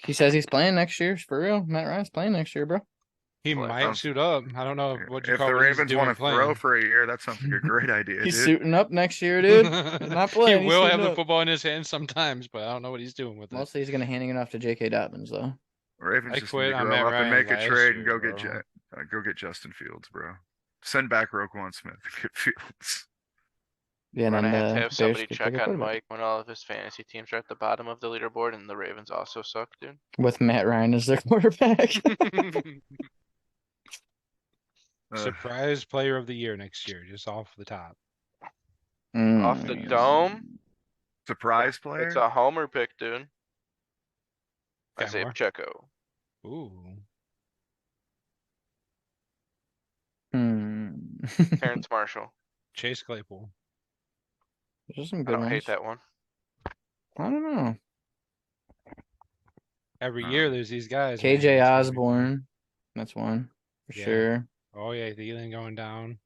He says he's playing next year. For real, Matt Ryan's playing next year, bro. He Well, might sounds- suit up. I don't know what you If call the what he's Ravens doing want to throw playing. for a year, that sounds like a great idea, He's dude. suiting up next year, dude. He's not playing. He he's will suiting have the up. football in his hands sometimes, but I don't know what he's doing with it. Mostly he's gonna handing it off to J.K. Dobbins though. Ravens I just need quit to on grow Matt up and Ryan make a last trade and year, go get Justin Fields, bro. Send back Roquan Smith. Get Fields. Yeah, and We're then gonna have to the have Bears somebody could check pick a on quarterback. Mike when all of his fantasy teams are at the bottom of the leaderboard, and the Ravens also suck, dude. With Matt Ryan as their quarterback. Surprise player of the year next year, just off the top. Off the dome? Surprise player. It's a homer pick, dude. I Got say more? Pacheco. Ooh. Terrence Marshall. Chase Claypool. There's some I good don't ones. hate that one. I don't know. Every year there's these guys. man, KJ it's gonna be fun. Osborne. That's one for Yeah. sure. Oh yeah, Thielen going down.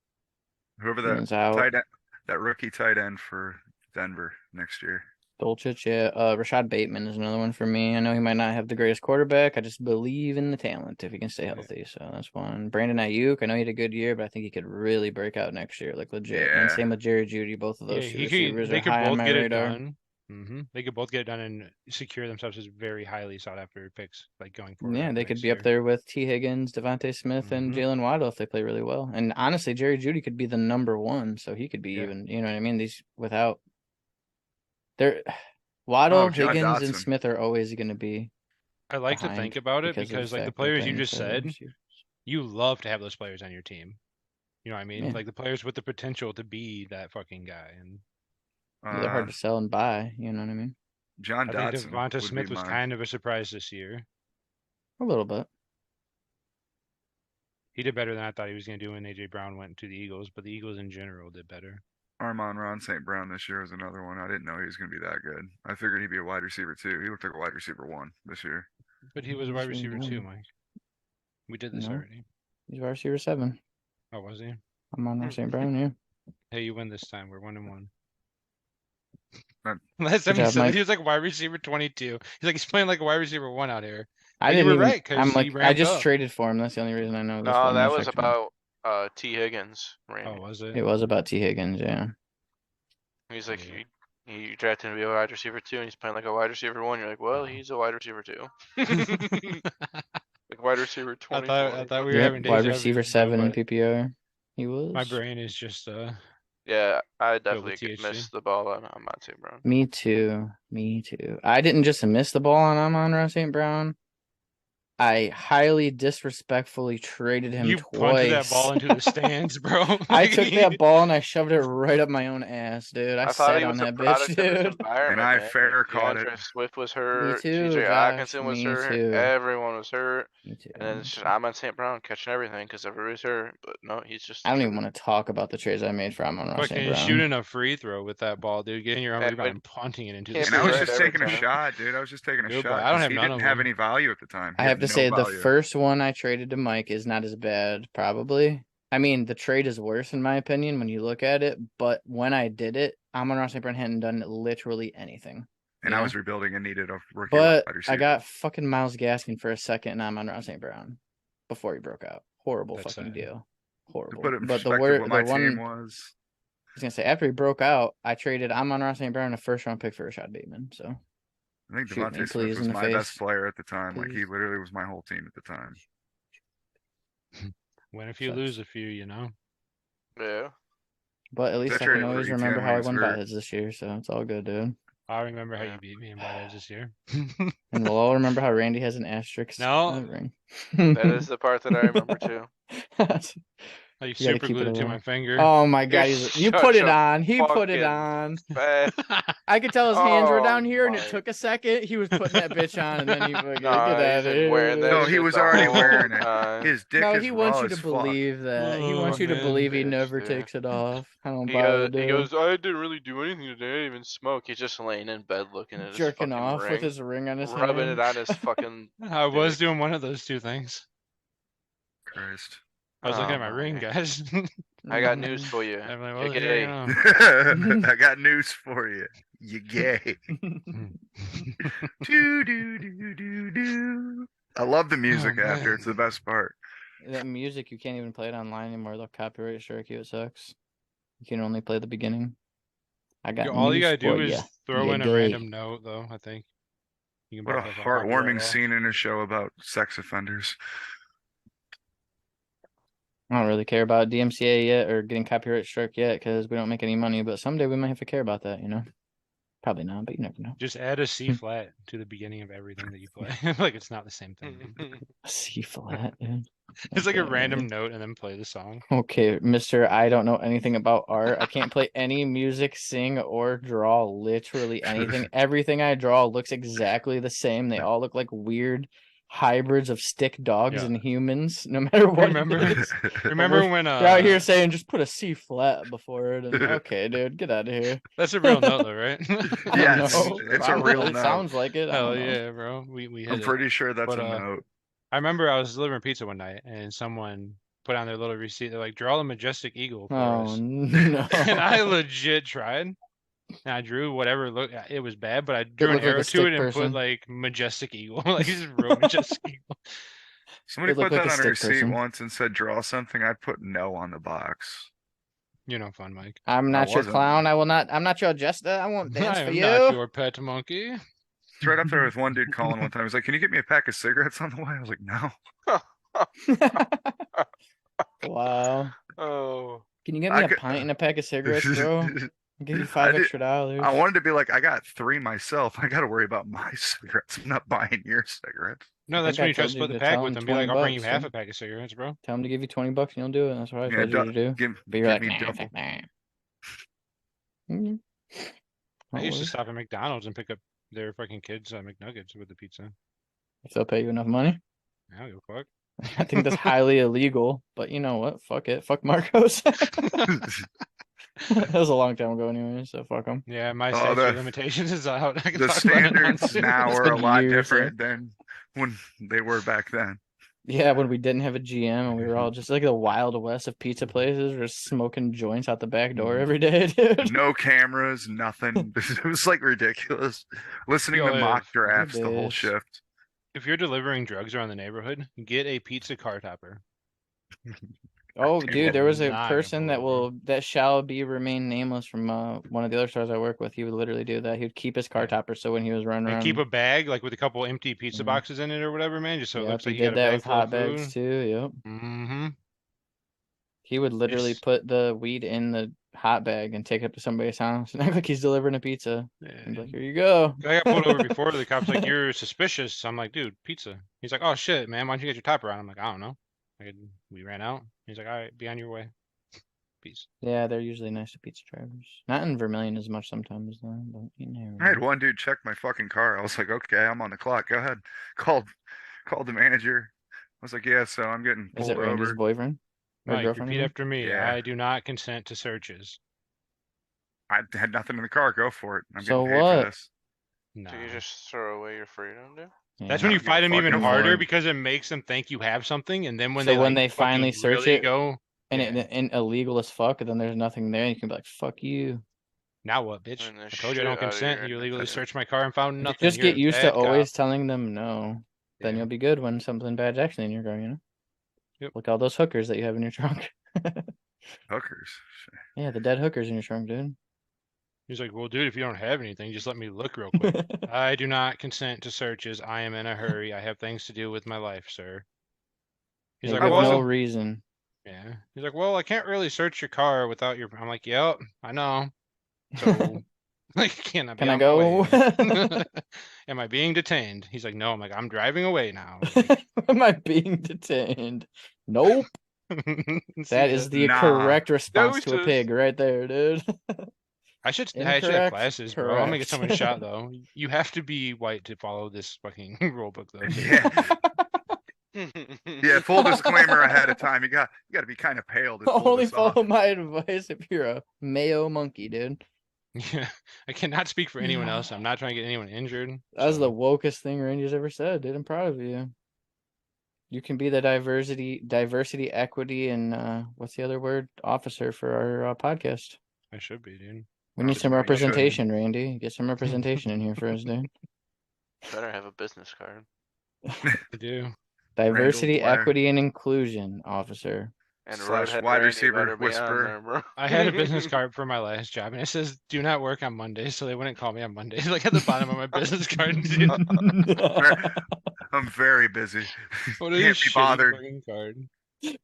Whoever Thielen's that out. tight end, that rookie tight end for Denver next year. Dolchich, yeah. Rashad Bateman is another one for me. I know he might not have the greatest quarterback. I just believe in the talent if he can stay healthy. So that's one. Brandon Ayuk, I know he had a good year, but I think he could really break out next year, like legit. And Yeah. same with Jerry Judy. Both of those Yeah, two he receivers could. They are could high on both my get it radar. done. They could both get it done and secure themselves as very highly sought after picks, like going forward. Yeah, into they could next be up year. there with T. Higgins, Devontae Smith, and Mhm. Jalen Waddle if they play really well. And honestly, Jerry Judy could be the number one, so he could be Yeah. even. You know what I mean? These without there, Waddle, John Higgins, and Dotson. Smith are always going to be. I like to behind think about it of because like the fact they're players you playing just for said, receivers. you love to have those players on your team. You know what I mean? Yeah. Like the players with the potential to be that fucking guy. And Yeah, they're hard to sell and buy. You know what I mean? John I think Dotson Devonta would Smith be was mine. kind of a surprise this year. A little bit. He did better than I thought he was going to do when AJ Brown went to the Eagles, but the Eagles in general did better. Ron St. Brown this year was another one. I didn't know he was going to be that good. I figured he'd be a wide receiver too. He looked like a wide receiver 1 this year. But he was a He's wide really receiver good. too, Mike. We did this No. already. He's wide receiver 7. Oh, was he? I'm on St. Brown, yeah. Hey, you win this time. We're 1-1. That- Last time Good he job, said Mike. he was like wide receiver 22. He's playing like a wide receiver 1 out here. I But you didn't were even. right, 'cause I'm he like, I ramped just up. traded for him. That's the only reason I know. This No, one that most was affected me. about T. Higgins, Randy. Oh, was it? It was about T. Higgins, yeah. He's like, Yeah. you drafted him to be a wide receiver 2, and he's playing like a wide receiver 1. You're like, well, he's a wide receiver 2. Like wide receiver I 24. thought we were Yep, having wide deja receiver vu, 7 in but PPR. He was. my brain is just Yeah, I with definitely could THC. miss the ball on Monte Brown. Me too. Me too. I didn't just miss the ball on Amon-Ra St. Brown. I highly disrespectfully traded him You twice. punted that ball into the stands, bro. I Like, took that ball and I shoved it right up my own ass, dude. I thought sat he on was a that bitch, product of his dude. environment, And I man. fair Like, caught it. DeAndre Swift was Me hurt. too, TJ Josh. Hawkinson was Me hurt. too. Everyone was hurt. Me too. And then it's just Amon St. Brown catching everything because everybody's hurt. But no, he's just. I don't even want to talk about the trades I made for Amon-Ra St. fucking Brown. shooting a free throw with that ball, dude. Getting your own Hey, rebound but and punting it into the can't And be I was right stands. just every taking a time. shot, dude. I was just taking a Dude, but shot I don't because have he none didn't of have them. any value at the time. He I had have to no say the value. first one I traded to Mike is not as bad, probably. I mean, the trade is worse in my opinion when you look at it, but when I did it, Amon-Ra St. Brown hadn't done literally anything. And you I know? was rebuilding and needed a rookie But wide I receiver. got fucking Myles Gaskin for a second and Amon-Ra St. Brown before he broke out. Horrible That's fucking sad. deal. To Horrible. put it in But the perspective, what my one team was. I was gonna say after he broke out, I traded Amon-Ra St. Brown a first round pick for Rashad Bateman. So I think shoot me, Devontae Smith please, was in the my best face. player at the time. Like he Please. literally was my whole team at the time. Win a few, Sucks. lose a few, you know. Yeah. But at least I traded can for always remember how I ETN won hurt. Buttheads this year, so it's all good, dude. I remember how Yeah. you beat me in Bad this year. And we'll all remember how Randy has an asterisk No. ring. That is the part that I remember too. How you gotta super keep it glued it to alive. my finger. Oh my god, You're you such put it a on. He put it fucking on. fat. I could tell his hands were Oh down here, and it my- took a second. He was putting that bitch on, and then he fucking Nah, get out he's of been wearing here. that No, he shit was the already whole wearing it. time. His dick No, is he wants raw you to as fuck. believe that. He wants Oh, you to man. believe he Bitch, never yeah. takes it off. I don't He buy goes, it, dude. he goes, I didn't really do anything today. I didn't even smoke. He's just laying in bed looking at his Jerking fucking off ring, with his ring on his rubbing hand. it on his fucking. I was dick. doing one of those two things. Christ. I was looking at Oh my ring, my. guys. I got news for you. I'm like, You're well, gay. you know. I got news for you. You gay. do do do do do. I love the music Oh, after. man. It's the best part. That music, you can't even play it online anymore. They'll copyright strike you. It sucks. You can only play the beginning. I got All you news gotta do for is ya. throw You in a gay. random note, though. I think you can What a bypass all copyright heartwarming law. scene in a show about sex offenders. I don't really care about DMCA yet or getting copyright struck yet because we don't make any money. But someday we might have to care about that, you know? Probably not, but you never know. Just add a C flat to the beginning of everything that you play. Like it's not the same thing. C flat, dude. It's like a Okay. random note and then play the song. Okay, Mr. I don't know anything about art. I can't play any music, sing, or draw literally anything. Everything I draw looks exactly the same. They all look like weird hybrids of stick dogs Yeah. and humans, no matter what. Remember- it is. Remember We're- when They're out here saying just put a C flat before it. And, okay, dude, get out of here. that's a real note though, right? I Yeah, don't it's- know. it's a real It note. sounds like it. I Hell don't know. yeah, bro. We hit I'm it. pretty sure that's But, a note. I remember I was delivering pizza one night and someone put on their little receipt. They're like, draw a majestic eagle for Oh us. no. And I legit tried. And I drew whatever look. It was bad, but I drew an looked like a arrow to stick it and person. put like majestic eagle, like just real majestic eagle. Somebody It looked put like that a on a stick receipt person. once and said draw something. I put no on the box. You're no fun, Mike. I'm not your wasn't. clown. I'm not your jester. I won't dance I for am you. not your pet monkey. It's right up there with one dude calling one time. He's like, "Can you get me a pack of cigarettes on the way?" I was like, "No." Wow. Oh. Can you get I me a could- pint and a pack of cigarettes, bro? I'll give you I $5 did- extra dollars. I wanted to be like, I got 3 myself. I got to worry about my cigarettes. I'm not buying your cigarettes. No, I that's think I when you try to told you split the to pack tell with him them. Be like, I'll bring you $20, half so- a pack of cigarettes, bro. Tell him to give you $20 and you'll do it. That's what I Yeah, told you to do. give But you're give like, me nah, double. fuck that. I Don't used to worry. stop at McDonald's and pick up their fucking kids' McNuggets with the pizza. If they'll pay you enough money. I don't give a fuck. I think that's highly illegal, but you know what? Fuck it. Fuck Marcos. That was a long time ago anyway, so fuck them. Yeah, my Oh, statute the- of limitations is out. I can The talk about it standards now It's are a been lot years, different than when they were back then. Yeah, when we didn't have a GM and we were all just like the Wild West of pizza places, we're just smoking joints out the back door every day, dude. No cameras, nothing. It was like ridiculous. Listening Yo, to mock if- drafts the whole bitch. shift. If you're delivering drugs around the neighborhood, get a pizza car topper. Oh, Damn, dude, there was a not person that gonna that shall be remain nameless from one of the other stores I work with. He would literally do that. He would keep his car Yeah. topper so when he was running And around. keep a bag like with a couple empty pizza Mhm. boxes in it or whatever, man, just so it Yep, looks he like you got did a that bag with full of hot bags food. too. Yep. Mm-hmm. He would literally Just- put the weed in the hot bag and take it up to somebody's house and act like he's delivering a pizza. Yeah. And be like, here you go. I got pulled over before. The cop's like, "You're suspicious." I'm like, "Dude, pizza." He's like, "Oh shit, man. Why don't you get your topper on?" I'm like, "I don't know." We ran out. He's like, "All right, be on your way." Peace. Yeah, they're usually nice to pizza drivers. Not in Vermilion as much sometimes though, but you never I had know. one dude check my fucking car. I was like, okay, I'm on the clock. Go ahead. Called the manager. I was like, yeah, so I'm getting Is pulled it Randy's over. boyfriend? Or Mike, girlfriend? repeat again? after me. Yeah. I do not consent to searches. I had nothing in the car. Go for it. I'm So getting paid what? for this. No. Do you just throw away your freedom, dude? That's Yeah. when you I don't give a fight them even fuck. harder Lord. because it makes them think you have something, and then when So they when like they finally fucking search really it, go, and yeah. it illegal as fuck, and then there's nothing there, and you can be like, fuck you. Now what, bitch? And the I told you I don't shit outta consent. your You illegally innocence. searched my car and found If you nothing. just You're get a used to bad cop. always telling them no, then Yeah. you'll be good when something bad's actually in your car, you know? Yep. Like all those hookers that you have in your trunk. Hookers. Yeah, the dead hookers in your trunk, dude. He's like, "Well, dude, if you don't have anything, just let me look real quick." I do not consent to searches. I am in a hurry. I have things to do with my life, sir. He's You like, have "Well, no reason. yeah." He's like, "Well, I can't really search your car without your." I'm like, "Yep, I know." So, like, can I be Can I on my go? way? Am I being detained? He's like, "No." I'm like, "I'm driving away now." Like, Am I being detained? Nope. see That ya. is the Nah. correct response to a Doses. pig right there, dude. I should have Incorrect, classes, bro. I'm gonna get someone shot correct. though. You have to be white to follow this fucking rule book though. So Yeah. Yeah, full disclaimer ahead of time. You got to be kind of pale to pull Only this off. follow my advice if you're a Mayo monkey, dude. Yeah, I cannot speak for anyone else. I'm not trying to get anyone injured. That was the so- wokest thing Randy's ever said, dude. I'm proud of you. You can be the diversity, equity, and what's the other word? Officer for our podcast. I should be, dude. We need Oh, some you should. representation, Randy. Get some representation in here for us, dude. Better have a business card. I do. Diversity, Blair. equity, and inclusion officer. And Slash Roadhead wide Randy receiver better be on whisperer. there, bro. I had a business card for my last job, and it says "Do not work on Mondays," so they wouldn't call me on Mondays. Like at the bottom of my business card. Dude. I'm very busy. What a Can't be shitty bothered. fucking card.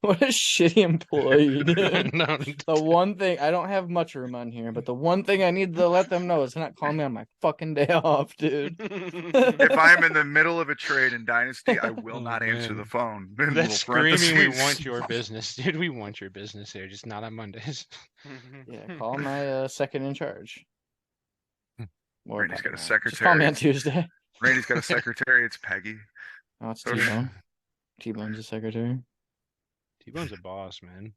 What a shitty employee, dude. No, The one thing I don't have much room on here, but the one thing I need to let them know is to not call me on my fucking day off, dude. If I'm in the middle of a trade in Dynasty, I will Oh, not answer man. the phone. In That's little screaming. We parentheses. want your business, dude. We want your business here, just not on Mondays. Yeah, call my second in charge. Or Randy's got a probably not. Just call me on secretary. Tuesday. Randy's got a secretary. It's Peggy. Oh, it's Oh, T-Bone. T-Bone's the secretary. T-Bone's a boss, man.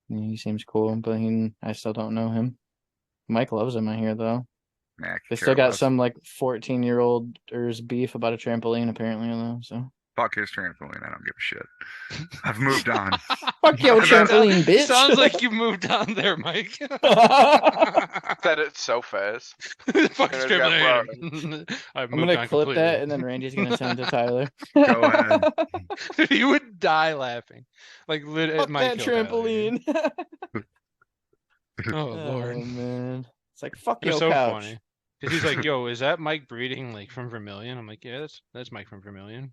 Yeah, he seems cool, but I still don't know him. Mike loves him, I hear, though. Nah, They could still care got less. some, like, 14-year-olders beef about a trampoline, apparently, though, so. Fuck his trampoline. I don't give a shit. I've moved on. Fuck your trampoline, bitch! Sounds like you moved on there, Mike. Said it so fast. Fuck There's got trampoline. I've I'm moved gonna on clip completely. that, and then Randy's gonna send it to Tyler. Go ahead. You would die laughing. Like it Fuck might that kill Tyler, dude. trampoline! Oh Oh, lord. man. It's like, fuck It was your so couch. funny. Cause he's like, "Yo, is that Mike Breeding like from Vermilion?" I'm like, "Yeah, that's Mike from Vermilion."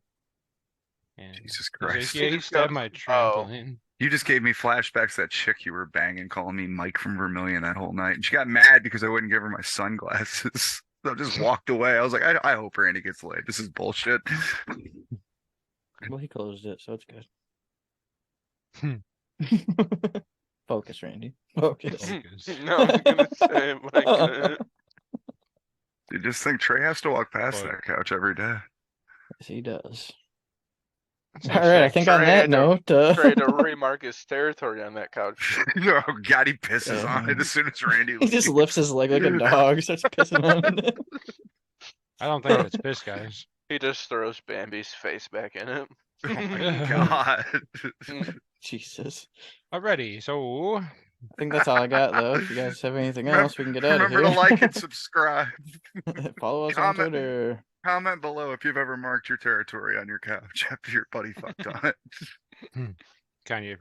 And Jesus he's Christ. like, "Yeah, he stabbed my trampoline." You just gave me flashbacks to that chick you were banging, calling me Mike from Vermilion that whole night. And she got mad because I wouldn't give her my sunglasses. So I just walked away. I was like, I hope Randy gets laid. This is bullshit. Well, he closed it, so it's Hmm. good. Focus, Randy. Focus. Focus. No, I was gonna say, Mike. You just think Trey has to walk past Fuck. that couch every day. Yes, he does. That's All right, I nice. think on Trey that had to- note, Trey to remark his territory on that couch. Oh, God, he pisses on it Yeah. as soon as Randy he just leaves. lifts his leg like a dog, starts pissing on it. I don't think that's piss, guys. He just throws Bambi's face back in it. Oh my God. Jesus. Alrighty, so I think that's all I got, though. If you guys have anything Remem- else, we can get out of Remember here. to like and subscribe. Follow us Comment. on Twitter. Comment below if you've ever marked your territory on your couch after your buddy fucked on it. Kanye